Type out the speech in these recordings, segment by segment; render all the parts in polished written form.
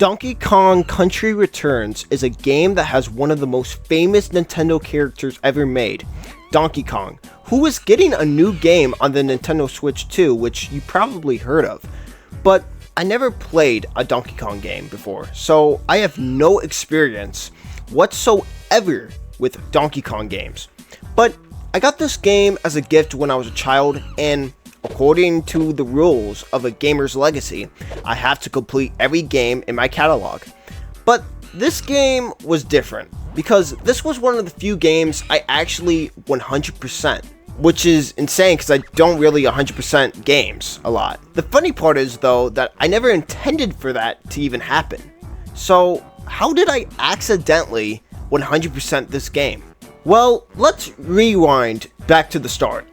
Donkey Kong Country Returns is a game that has one of the most famous Nintendo characters ever made, Donkey Kong, who is getting a new game on the Nintendo Switch 2, which you probably heard of. But I never played a Donkey Kong game before, so I have no experience whatsoever with Donkey Kong games. But I got this game as a gift when I was a child, and according to the rules of a gamer's legacy, I have to complete every game in my catalog. But this game was different, because this was one of the few games I actually 100%, which is insane because I don't really 100% games a lot. The funny part is though that I never intended for that to even happen. So how did I accidentally 100% this game? Well, let's rewind back to the start.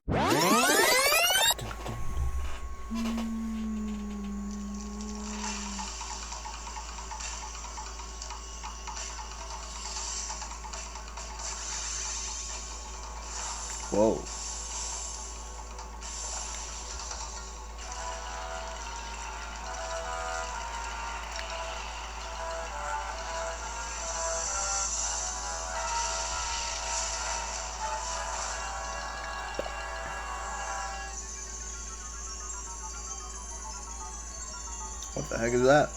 Whoa. What the heck is that?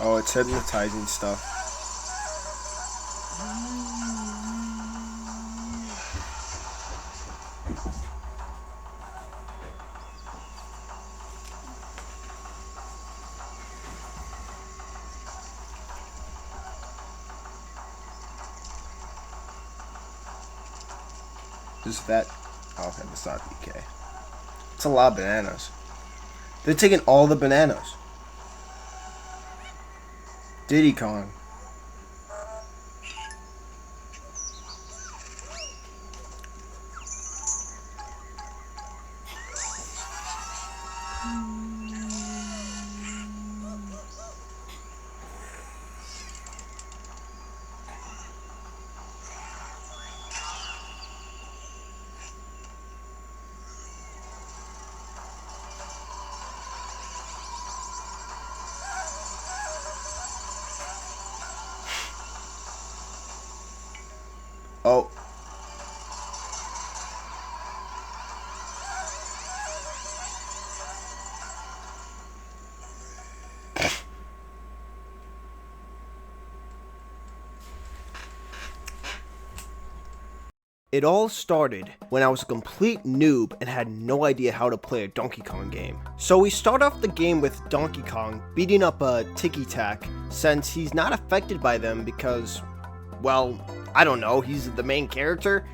Oh, it's hypnotizing stuff. Just that. Oh, okay, that's not DK. It's a lot of bananas. They're taking all the bananas. Diddy Kong. Oh. It all started when I was a complete noob and had no idea how to play a Donkey Kong game. So we start off the game with Donkey Kong beating up a Tiki Tak since he's not affected by them because, well, I don't know, he's the main character.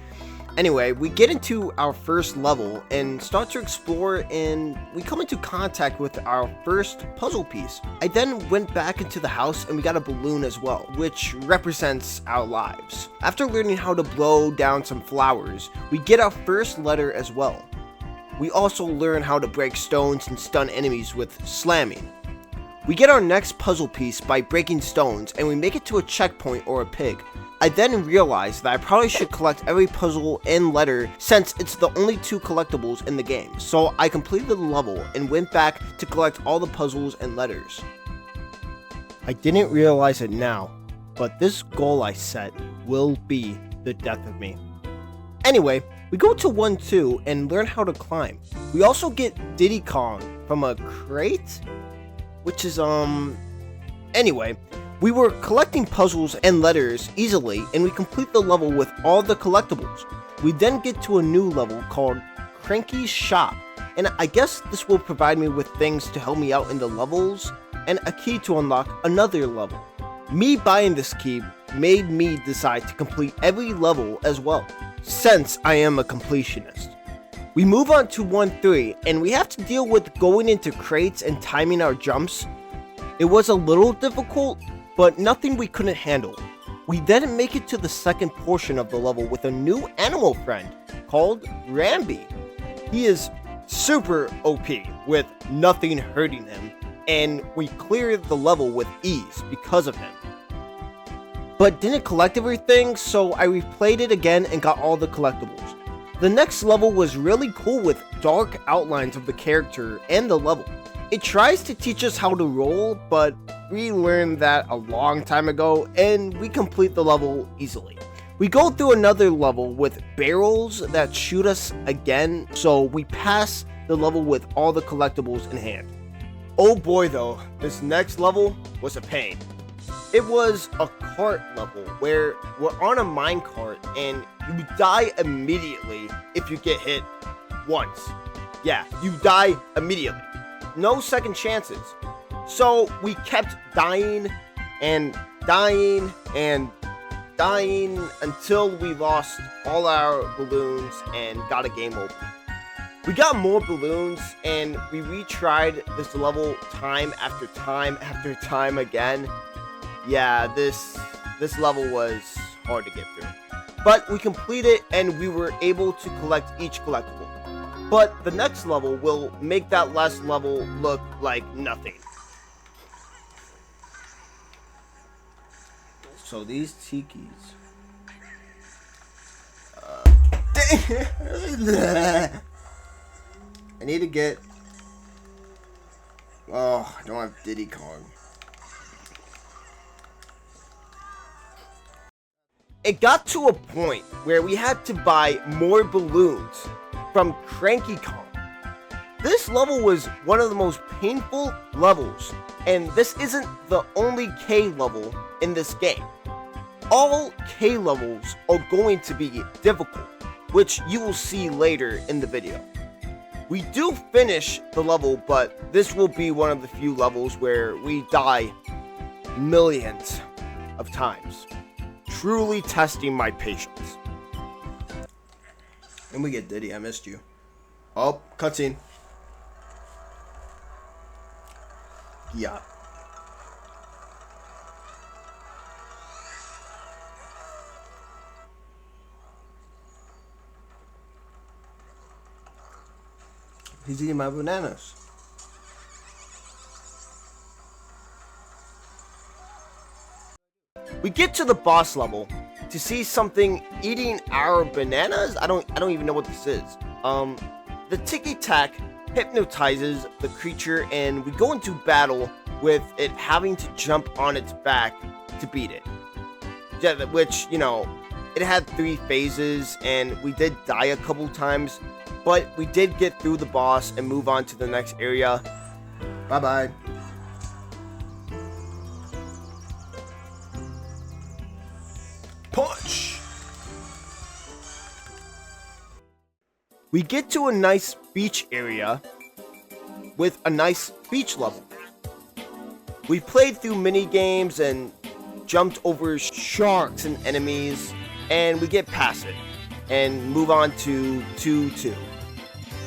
Anyway, we get into our first level and start to explore, and we come into contact with our first puzzle piece. I then went back into the house and we got a balloon as well, which represents our lives. After learning how to blow down some flowers, we get our first letter as well. We also learn how to break stones and stun enemies with slamming. We get our next puzzle piece by breaking stones, and we make it to a checkpoint or a pig. I then realized that I probably should collect every puzzle and letter since it's the only two collectibles in the game, so I completed the level and went back to collect all the puzzles and letters. I didn't realize it now, but this goal I set will be the death of me. Anyway, we go to 1-2 and learn how to climb. We also get Diddy Kong from a crate, which is anyway. We were collecting puzzles and letters easily, and we complete the level with all the collectibles. We then get to a new level called Cranky's Shop, and I guess this will provide me with things to help me out in the levels, and a key to unlock another level. Me buying this key made me decide to complete every level as well, since I am a completionist. We move on to 1-3, and we have to deal with going into crates and timing our jumps. It was a little difficult, but nothing we couldn't handle. We then make it to the second portion of the level with a new animal friend called Rambi. He is super OP with nothing hurting him, and we clear the level with ease because of him. But didn't collect everything, so I replayed it again and got all the collectibles. The next level was really cool with dark outlines of the character and the level. It tries to teach us how to roll, but we learned that a long time ago and we complete the level easily. We go through another level with barrels that shoot us again, so we pass the level with all the collectibles in hand. Oh boy though, this next level was a pain. It was a cart level where we're on a minecart and you die immediately if you get hit once. Yeah, you die immediately. No second chances. So we kept dying and dying and dying until we lost all our balloons and got a game over. We got more balloons and we retried this level time after time after time again. Yeah, this level was hard to get through. But we completed and we were able to collect each collectible. But the next level will make that last level look like nothing. So these tikis. I need to get... Oh, I don't have Diddy Kong. It got to a point where we had to buy more balloons from Cranky Kong. This level was one of the most painful levels, and this isn't the only K level in this game. All K levels are going to be difficult, which you will see later in the video. We do finish the level, but this will be one of the few levels where we die millions of times, truly testing my patience. And we get Diddy, I missed you. Oh, cutscene. Yeah. He's eating my bananas. We get to the boss level to see something eating our bananas. I don't even know what this is. The Tiki Tack hypnotizes the creature and we go into battle with it having to jump on its back to beat it. Yeah, which, you know, it had 3 phases and we did die a couple times, but we did get through the boss and move on to the next area. Bye bye. Punch! We get to a nice beach area with a nice beach level. We played through mini games and jumped over sharks and enemies, and we get past it and move on to 2-2.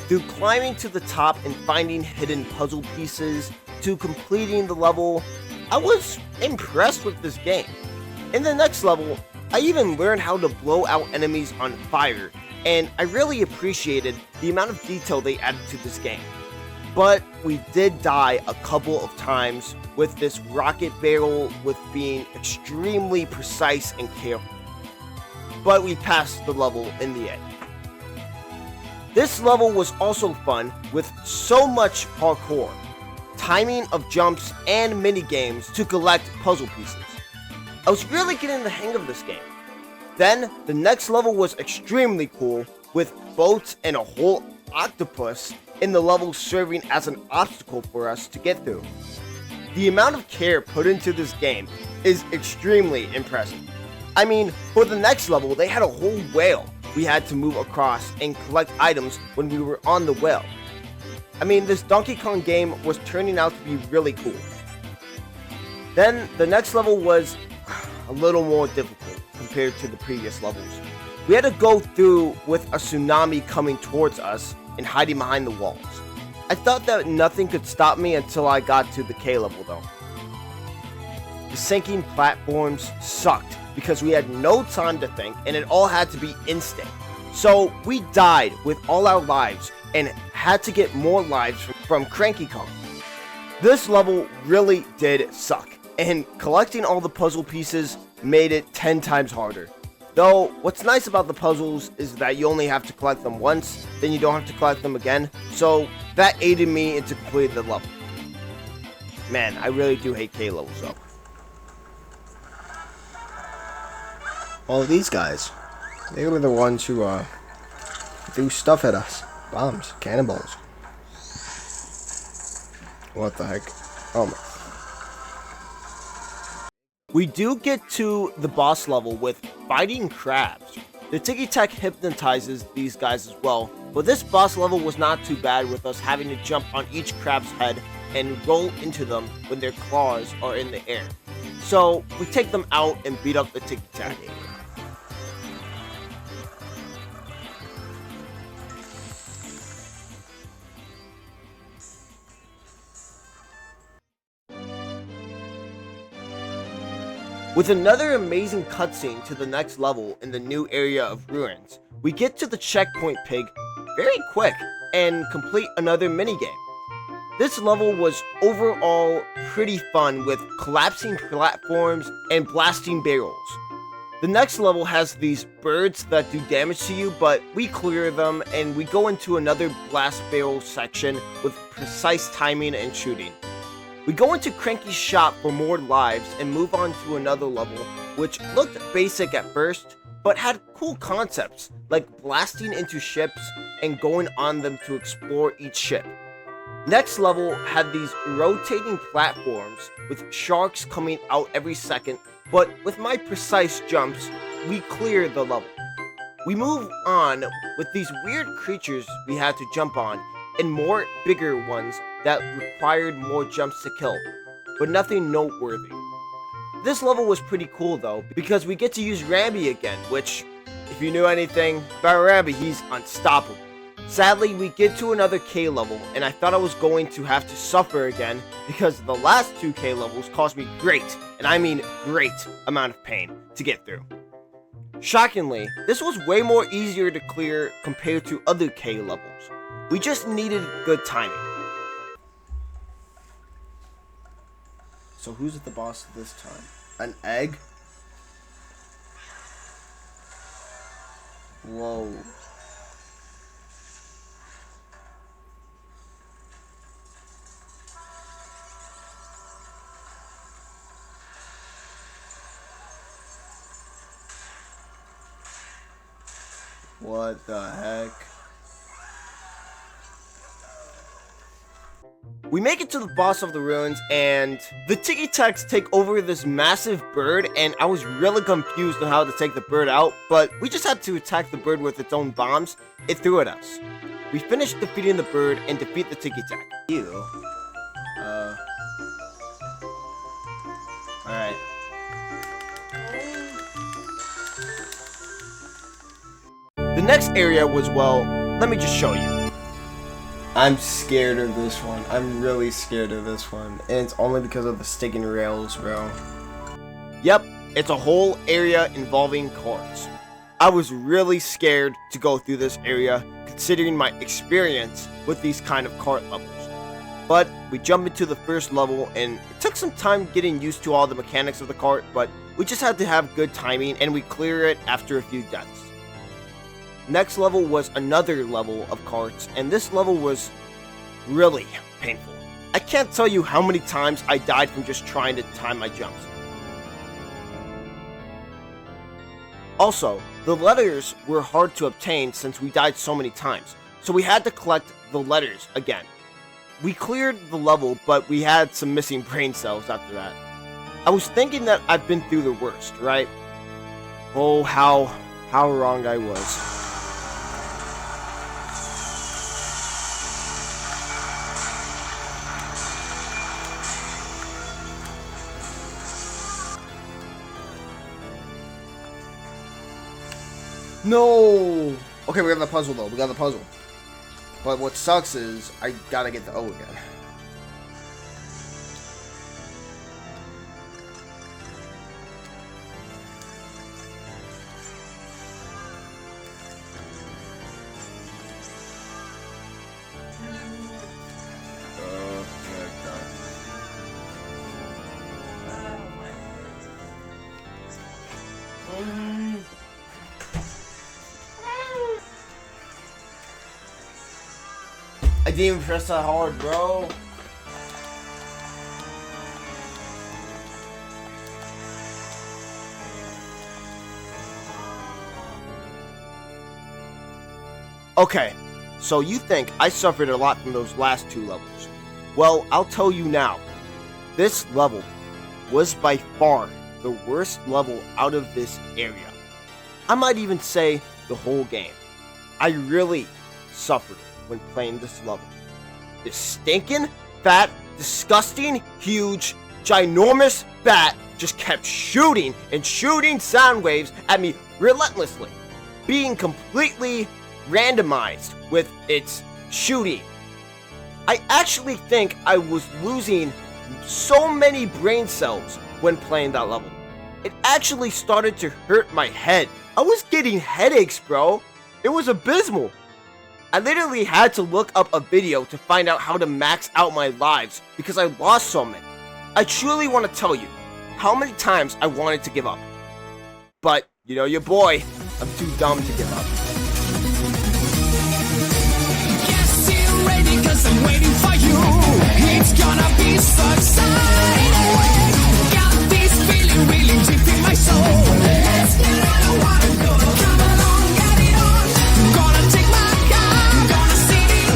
Through climbing to the top and finding hidden puzzle pieces to completing the level, I was impressed with this game. In the next level, I even learned how to blow out enemies on fire, and I really appreciated the amount of detail they added to this game. But we did die a couple of times with this rocket barrel with being extremely precise and careful. But we passed the level in the end. This level was also fun with so much parkour, timing of jumps, and mini games to collect puzzle pieces. I was really getting the hang of this game. Then, the next level was extremely cool, with boats and a whole octopus in the level serving as an obstacle for us to get through. The amount of care put into this game is extremely impressive. I mean, for the next level, they had a whole whale we had to move across and collect items when we were on the whale. I mean, this Donkey Kong game was turning out to be really cool. Then, the next level was a little more difficult compared to the previous levels. We had to go through with a tsunami coming towards us and hiding behind the walls. I thought that nothing could stop me until I got to the K level though. The sinking platforms sucked because we had no time to think and it all had to be instant. So we died with all our lives and had to get more lives from Cranky Kong. This level really did suck, and collecting all the puzzle pieces made it 10 times harder. Though, what's nice about the puzzles is that you only have to collect them once, then you don't have to collect them again, so that aided me into completing the level. Man, I really do hate K levels though. All of these guys, they were the ones who threw stuff at us. Bombs, cannonballs. What the heck? Oh my. We do get to the boss level with fighting crabs. The Tiki Tack hypnotizes these guys as well, but this boss level was not too bad with us having to jump on each crab's head and roll into them when their claws are in the air. So we take them out and beat up the Tiki Tack. With another amazing cutscene to the next level in the new area of ruins, we get to the checkpoint pig very quick and complete another minigame. This level was overall pretty fun with collapsing platforms and blasting barrels. The next level has these birds that do damage to you, but we clear them and we go into another blast barrel section with precise timing and shooting. We go into Cranky's shop for more lives and move on to another level, which looked basic at first, but had cool concepts, like blasting into ships and going on them to explore each ship. Next level had these rotating platforms with sharks coming out every second, but with my precise jumps, we clear the level. We move on with these weird creatures we had to jump on, and more bigger ones that required more jumps to kill, but nothing noteworthy. This level was pretty cool though, because we get to use Rambi again, which, if you knew anything about Rambi, he's unstoppable. Sadly, we get to another K level, and I thought I was going to have to suffer again, because the last two K levels caused me great, and I mean great, amount of pain to get through. Shockingly, this was way more easier to clear compared to other K levels. We just needed good timing. So who's at the boss this time? An egg? Whoa. What the heck? We make it to the boss of the ruins, and the Tiki Tacks take over this massive bird, and I was really confused on how to take the bird out, but we just had to attack the bird with its own bombs. It threw at us. We finished defeating the bird and defeat the Tiki Tack. Ew. Alright. The next area was, well, let me just show you. I'm scared of this one. I'm really scared of this one. And it's only because of the sticking rails, bro. Yep, it's a whole area involving carts. I was really scared to go through this area, considering my experience with these kind of cart levels. But we jump into the first level, and it took some time getting used to all the mechanics of the cart, but we just had to have good timing, and we clear it after a few deaths. Next level was another level of carts, and this level was really painful. I can't tell you how many times I died from just trying to time my jumps. Also, the letters were hard to obtain since we died so many times, so we had to collect the letters again. We cleared the level, but we had some missing brain cells after that. I was thinking that I've been through the worst, right? Oh, how wrong I was. No! Okay, we got the puzzle though. We got the puzzle. But what sucks is I gotta get the O again. I didn't even press that hard, bro. Okay, so you think I suffered a lot from those last two levels. Well, I'll tell you now. This level was by far the worst level out of this area. I might even say the whole game. I really suffered when playing this level. This stinking, fat, disgusting, huge, ginormous bat just kept shooting and shooting sound waves at me relentlessly, being completely randomized with its shooting. I actually think I was losing so many brain cells when playing that level. It actually started to hurt my head. I was getting headaches, bro. It was abysmal. I literally had to look up a video to find out how to max out my lives because I lost so many. I truly want to tell you how many times I wanted to give up. But, you know your boy, I'm too dumb to give up. Cause I'm waiting for you. It's gonna be so exciting. Got this feeling really deep in my soul. Let's get it, I wanna go. Come along, get it on. Gonna take my car, gonna see it.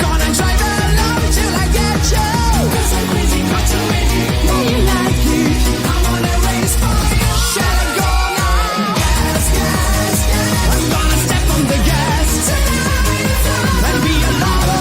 Gonna drive along till I get you. Cause I'm crazy, got you ready. Yeah, you like it. I'm on a race for you. Shall I go now? Gas, gas, gas. I'm gonna step on the gas tonight and be a lover.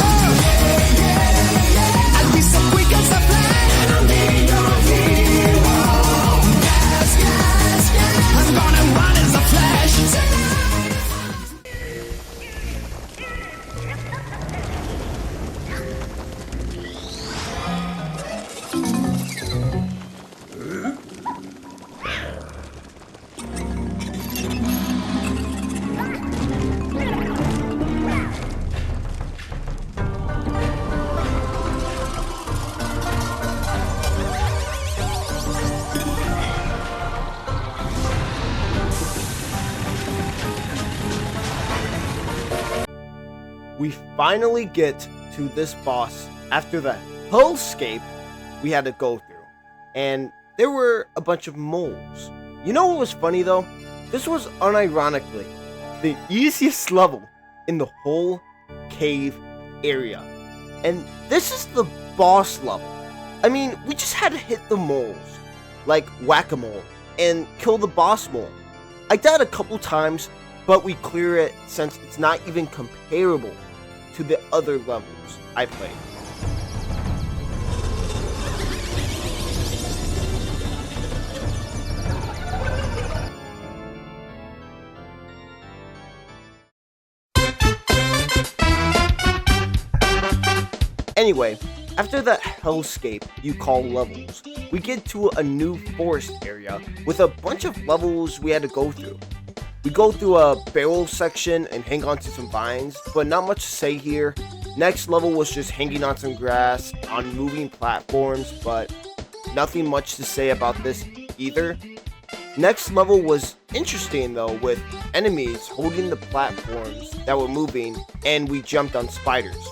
We finally get to this boss after the hellscape we had to go through. And there were a bunch of moles. You know what was funny though? This was unironically the easiest level in the whole cave area. And this is the boss level. I mean, we just had to hit the moles, like whack-a-mole, and kill the boss mole. I died a couple times, but we clear it since it's not even comparable to the other levels I played. Anyway, after the hellscape you call levels, we get to a new forest area with a bunch of levels we had to go through. We go through a barrel section and hang on to some vines, but not much to say here. Next level was just hanging on some grass on moving platforms, but nothing much to say about this either. Next level was interesting though, with enemies holding the platforms that were moving, and we jumped on spiders.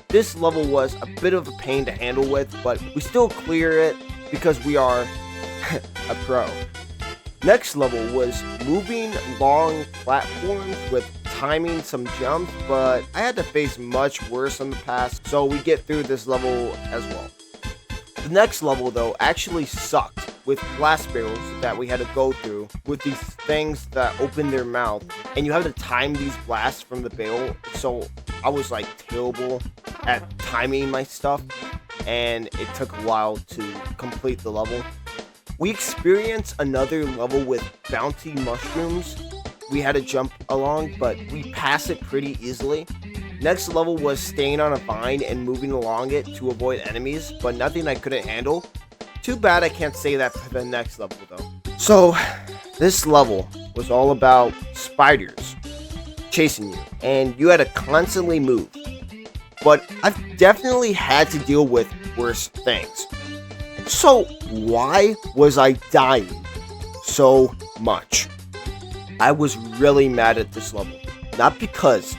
This level was a bit of a pain to handle with, but we still clear it because we are a pro. Next level was moving long platforms with timing some jumps, but I had to face much worse in the past, so we get through this level as well. The next level though actually sucked, with glass barrels that we had to go through with these things that open their mouth, and you have to time these blasts from the barrel, so I was like terrible at timing my stuff, and it took a while to complete the level. We experienced another level with bounty mushrooms we had to jump along, but we passed it pretty easily. Next level was staying on a vine and moving along it to avoid enemies, but nothing I couldn't handle. Too bad I can't say that for the next level though. So, this level was all about spiders chasing you, and you had to constantly move. But I've definitely had to deal with worse things. So why was I dying so much? I was really mad at this level. Not because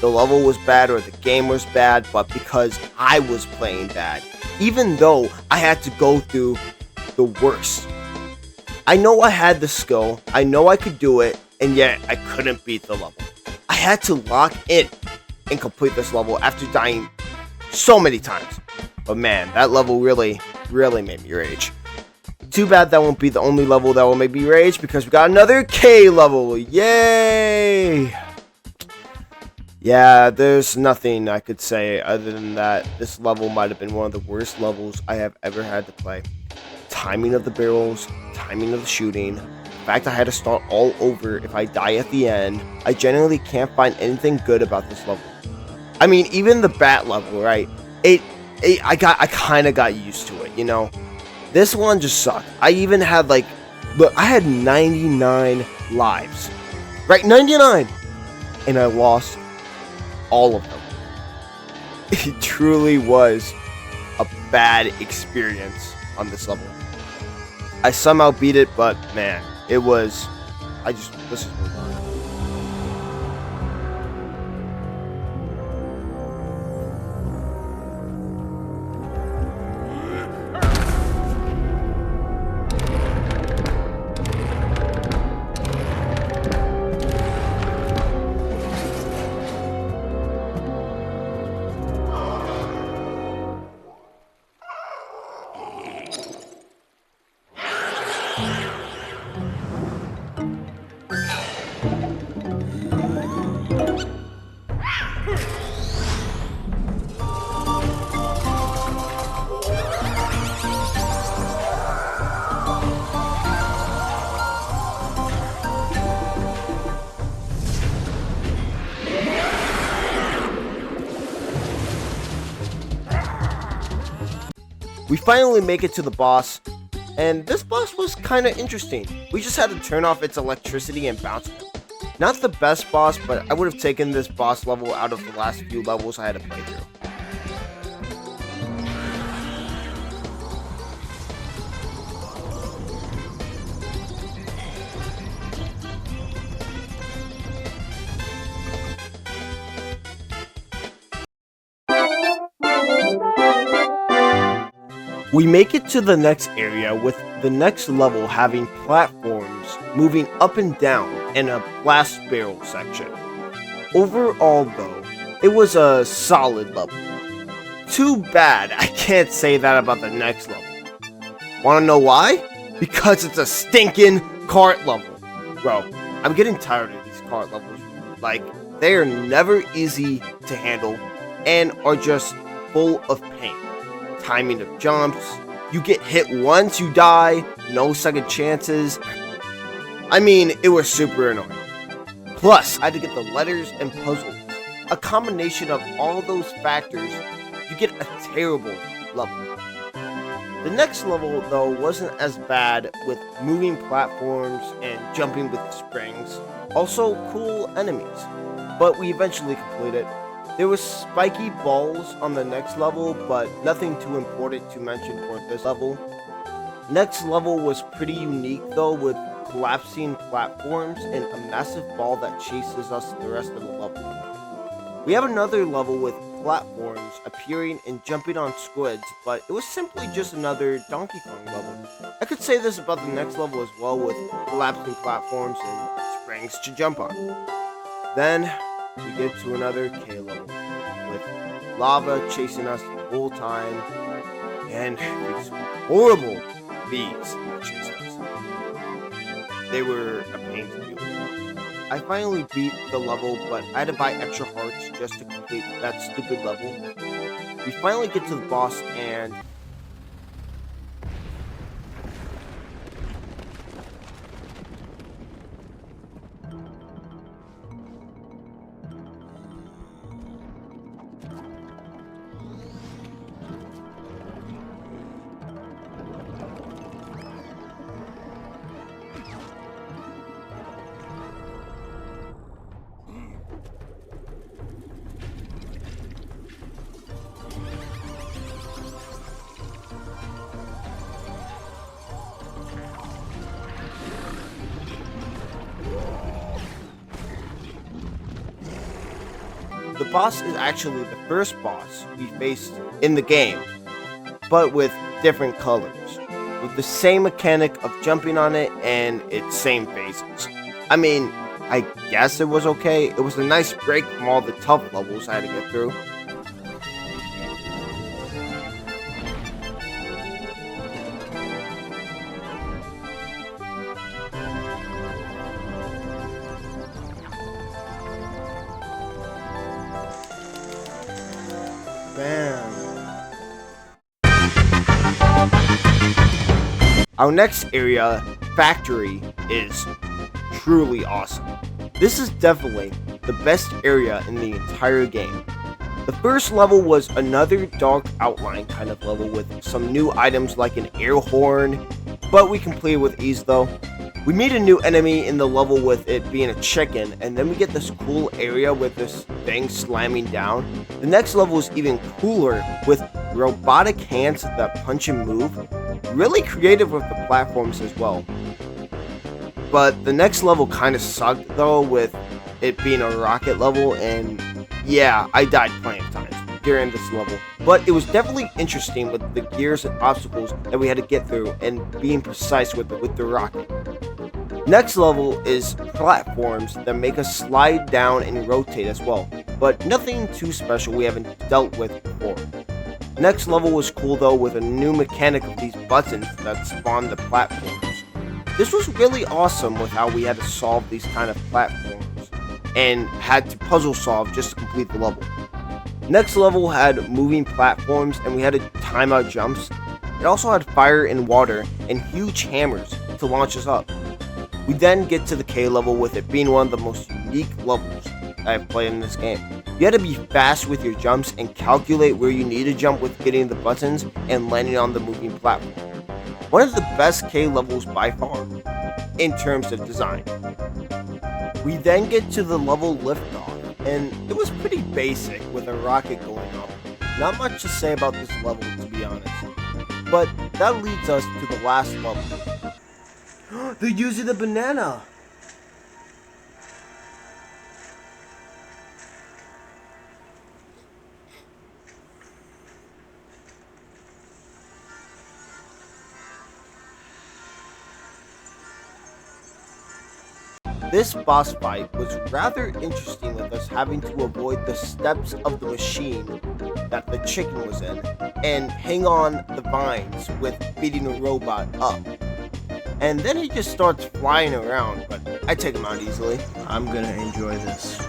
the level was bad or the game was bad, but because I was playing bad. Even though I had to go through the worst. I know I had the skill, I know I could do it, and yet I couldn't beat the level. I had to lock in and complete this level after dying so many times. But man, that level really made me rage. Too bad that won't be the only level that will make me rage, because we got another K level. Yay! Yeah, there's nothing I could say other than that this level might have been one of the worst levels I have ever had to play. Timing of the barrels, timing of the shooting, the fact I had to start all over if I die at the end. I genuinely can't find anything good about this level. I mean, even the bat level, right? I kind of got used to it, you know? This one just sucked. I even had I had 99 lives. Right, 99! And I lost all of them. It truly was a bad experience on this level. I somehow beat it, but man, it was... let's just move on. We finally make it to the boss, and this boss was kinda interesting. We just had to turn off its electricity and bounce him. Not the best boss, but I would have taken this boss level out of the last few levels I had to play through. We make it to the next area, with the next level having platforms moving up and down in a blast barrel section. Overall though, it was a solid level. Too bad I can't say that about the next level. Wanna know why? Because it's a stinking cart level. Bro, I'm getting tired of these cart levels. They are never easy to handle and are just full of pain. Timing of jumps, you get hit once, you die, no second chances. I mean, it was super annoying. Plus, I had to get the letters and puzzles. A combination of all those factors, you get a terrible level. The next level, though, wasn't as bad, with moving platforms and jumping with springs. Also, cool enemies. But we eventually completed it. There was spiky balls on the next level, but nothing too important to mention for this level. Next level was pretty unique though, with collapsing platforms and a massive ball that chases us the rest of the level. We have another level with platforms appearing and jumping on squids, but it was simply just another Donkey Kong level. I could say this about the next level as well, with collapsing platforms and springs to jump on. Then we get to another K level, with lava chasing us the whole time, and these horrible bees that chased us. They were a pain to deal with. I finally beat the level, but I had to buy extra hearts just to complete that stupid level. We finally get to the boss, and the boss is actually the first boss we faced in the game, but with different colors, with the same mechanic of jumping on it and its same phases. I mean, I guess it was okay. It was a nice break from all the tough levels I had to get through. Bam. Our next area, Factory, is truly awesome. This is definitely the best area in the entire game. The first level was another dark outline kind of level with some new items like an air horn, but we completed with ease though. We meet a new enemy in the level with it being a chicken, and then we get this cool area with this thing slamming down. The next level is even cooler with robotic hands that punch and move. Really creative with the platforms as well. But the next level kind of sucked though, with it being a rocket level, and yeah, I died plenty of times during this level. But it was definitely interesting with the gears and obstacles that we had to get through and being precise with the rocket. Next level is platforms that make us slide down and rotate as well, but nothing too special we haven't dealt with before. Next level was cool though, with a new mechanic of these buttons that spawn the platforms. This was really awesome with how we had to solve these kind of platforms and had to puzzle solve just to complete the level. Next level had moving platforms and we had to time our jumps. It also had fire and water and huge hammers to launch us up. We then get to the K level, with it being one of the most unique levels I've played in this game. You had to be fast with your jumps and calculate where you need to jump with getting the buttons and landing on the moving platform. One of the best K levels by far, in terms of design. We then get to the level Liftoff, and it was pretty basic with a rocket going up. Not much to say about this level, to be honest. But that leads us to the last level. They're using the banana! This boss fight was rather interesting, with us having to avoid the steps of the machine that the chicken was in and hang on the vines with beating a robot up. And then he just starts flying around, but I take him out easily. I'm gonna enjoy this.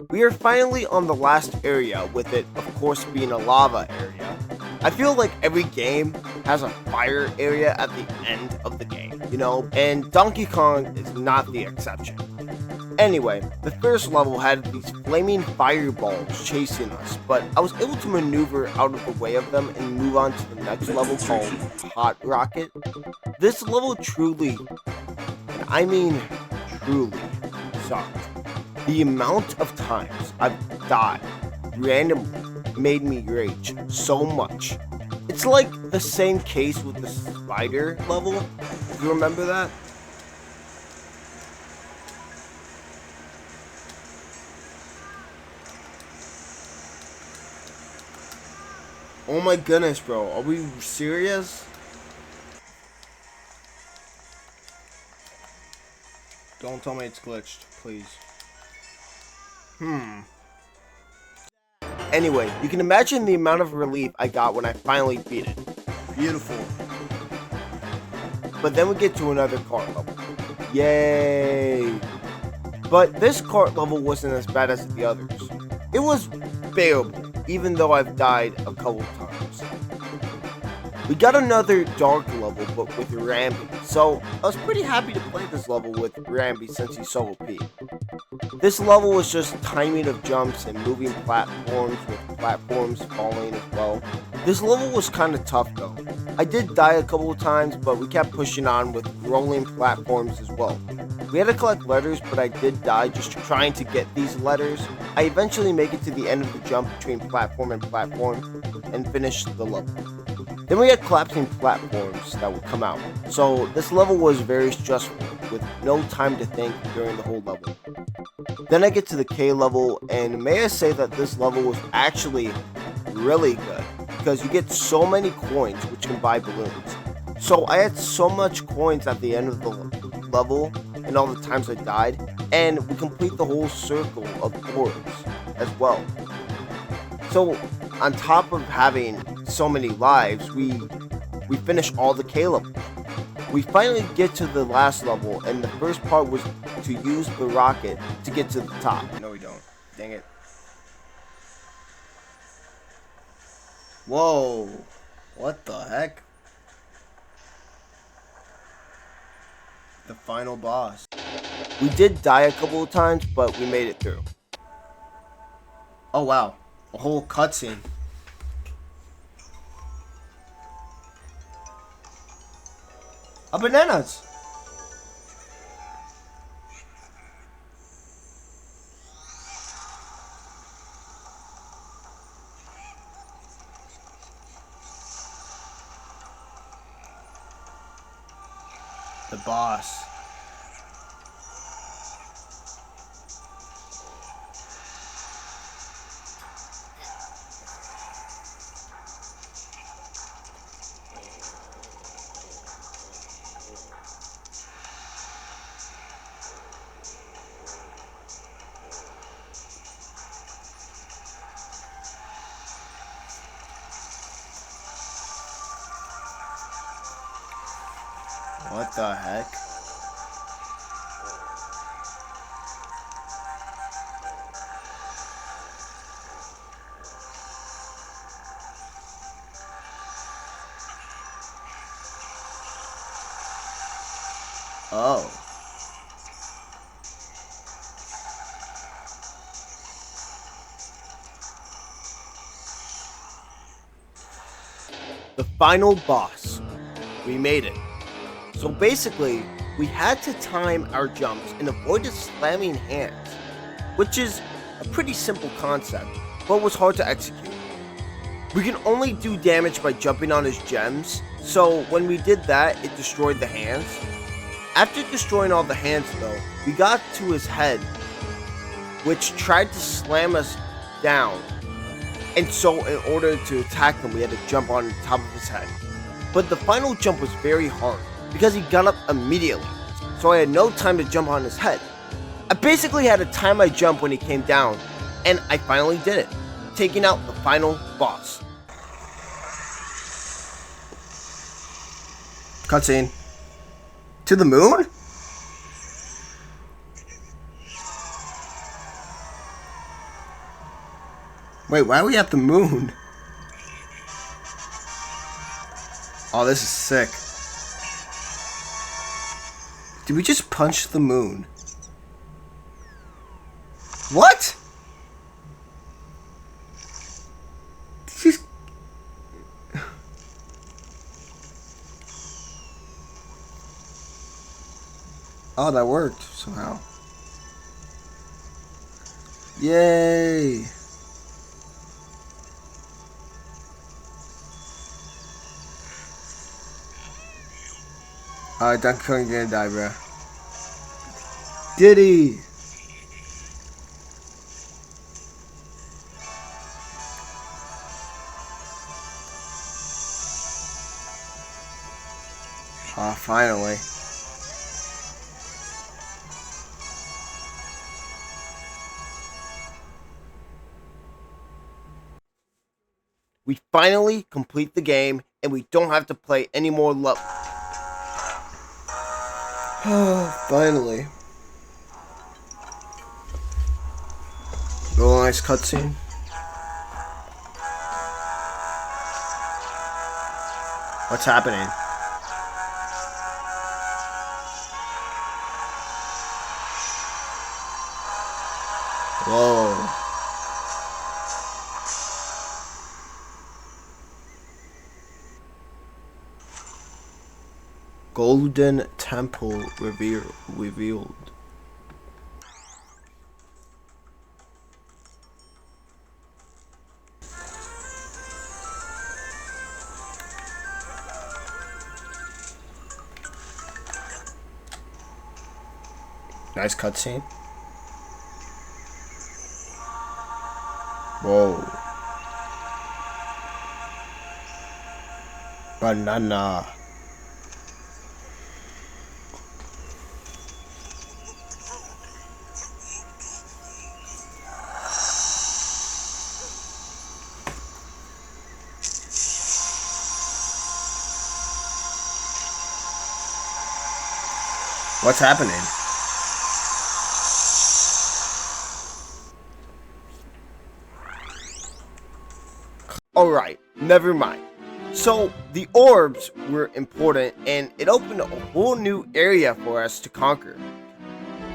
We are finally on the last area, with it of course being a lava area. I feel like every game has a fire area at the end of the game, you know, and Donkey Kong is not the exception. Anyway, the first level had these flaming fireballs chasing us, but I was able to maneuver out of the way of them and move on to the next level called Hot Rocket. This level truly, and I mean truly, sucked. The amount of times I've died randomly made me rage so much. It's like the same case with the spider level, if you remember that. Oh my goodness, bro. Are we serious? Don't tell me it's glitched, please. Anyway, you can imagine the amount of relief I got when I finally beat it. Beautiful. But then we get to another cart level. Yay! But this cart level wasn't as bad as the others. It was bearable, even though I've died a couple times. We got another dark level, but with Rambi, so I was pretty happy to play this level with Rambi since he's so OP. This level was just timing of jumps and moving platforms, with platforms falling as well. This level was kind of tough though. I did die a couple of times, but we kept pushing on with rolling platforms as well. We had to collect letters, but I did die just trying to get these letters. I eventually make it to the end of the jump between platform and platform and finish the level. Then we had collapsing platforms that would come out. So this level was very stressful, with no time to think during the whole level. Then I get to the K level, and may I say that this level was actually really good, because you get so many coins which can buy balloons. So I had so much coins at the end of the level, and all the times I died, and we complete the whole circle of orbs as well. So on top of having so many lives, we finish all the K levels. We finally get to the last level, and the first part was to use the rocket to get to the top. No, we don't. Dang it. Whoa. What the heck? The final boss. We did die a couple of times, but we made it through. Oh wow. A whole cutscene. Bananas! The boss. What the heck? Oh. The final boss. We made it. So basically, we had to time our jumps and avoid his slamming hands, which is a pretty simple concept, but was hard to execute. We can only do damage by jumping on his gems, so when we did that, it destroyed the hands. After destroying all the hands though, we got to his head, which tried to slam us down, and so in order to attack him, we had to jump on top of his head. But the final jump was very hard, because he got up immediately, so I had no time to jump on his head. I basically had to time my jump when he came down, and I finally did it, taking out the final boss. Cutscene. To the moon? Wait, why are we at the moon? Oh, this is sick. Did we just punch the moon? What? Just... Oh, that worked somehow. Yay! Alright, Donkey Kong gonna die, bro. Diddy! Ah, finally. We finally complete the game, and we don't have to play any more levels. Finally. Real nice cutscene. What's happening? Whoa. Golden Temple revealed. Nice cutscene. Whoa. Banana. What's happening? Alright, never mind. So, the orbs were important and it opened a whole new area for us to conquer.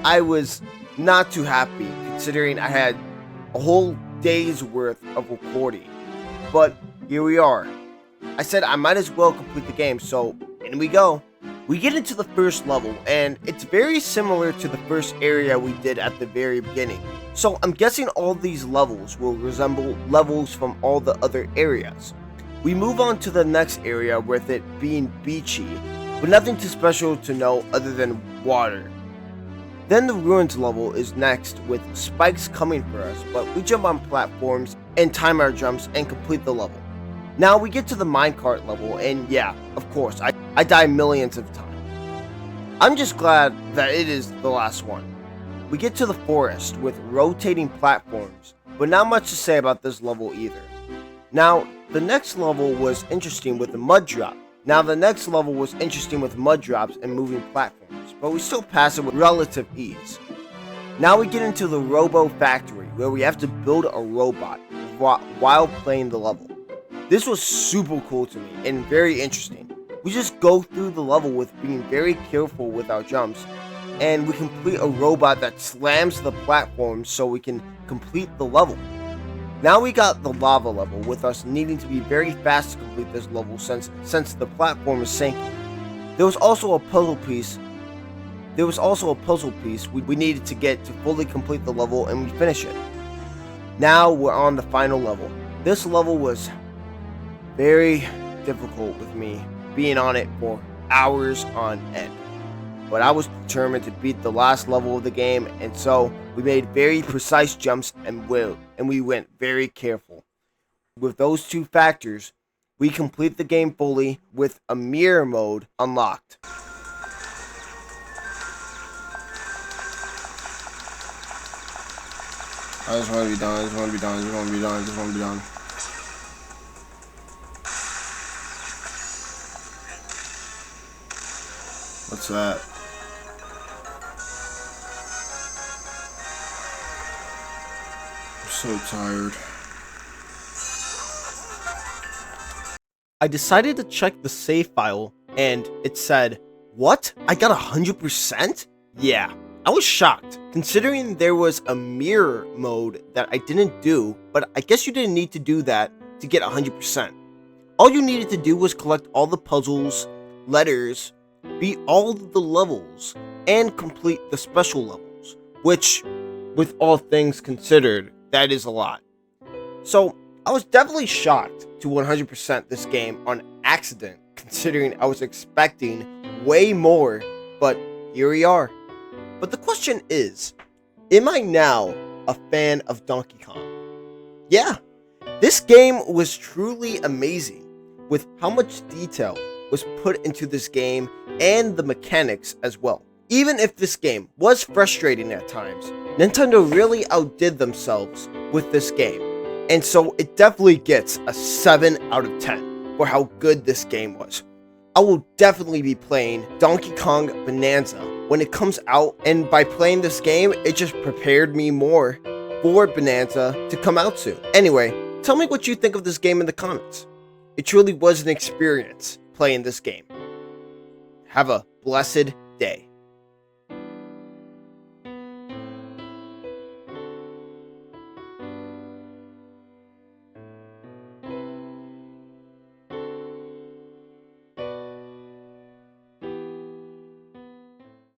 I was not too happy considering I had a whole day's worth of recording. But here we are. I said I might as well complete the game, so in we go. We get into the first level, and it's very similar to the first area we did at the very beginning. So I'm guessing all these levels will resemble levels from all the other areas. We move on to the next area with it being beachy, but nothing too special to know other than water. Then the ruins level is next with spikes coming for us, but we jump on platforms and time our jumps and complete the level. Now we get to the minecart level, and yeah, of course, I die millions of times. I'm just glad that it is the last one. We get to the forest with rotating platforms, but not much to say about this level either. Now, the next level was interesting with the mud drop. and moving platforms, but we still pass it with relative ease. Now we get into the Robo Factory, where we have to build a robot while playing the level. This was super cool to me and very interesting. We just go through the level with being very careful with our jumps, and we complete a robot that slams the platform so we can complete the level. Now we got the lava level, with us needing to be very fast to complete this level since the platform is sinking. There was also a puzzle piece we needed to get to fully complete the level, and we finish it. Now we're on the final level. This level was very difficult with me being on it for hours on end. But I was determined to beat the last level of the game, and so we made very precise jumps and we went very careful. With those two factors, we complete the game fully with a mirror mode unlocked. I just want to be done. What's that? I'm so tired. I decided to check the save file and it said, "What? I got 100%? Yeah, I was shocked, considering there was a mirror mode that I didn't do, but I guess you didn't need to do that to get 100%. All you needed to do was collect all the puzzles, letters, beat all the levels, and complete the special levels, which, with all things considered, that is a lot. So, I was definitely shocked to 100% this game on accident, considering I was expecting way more, but here we are. But the question is, am I now a fan of Donkey Kong? Yeah, this game was truly amazing with how much detail was put into this game and the mechanics as well. Even if this game was frustrating at times, Nintendo really outdid themselves with this game, and so it definitely gets a 7 out of 10 for how good this game was. I will definitely be playing Donkey Kong Bonanza when it comes out, and by playing this game, it just prepared me more for Bonanza to come out soon. Anyway, tell me what you think of this game in the comments. It truly was an experience playing this game. Have a blessed day.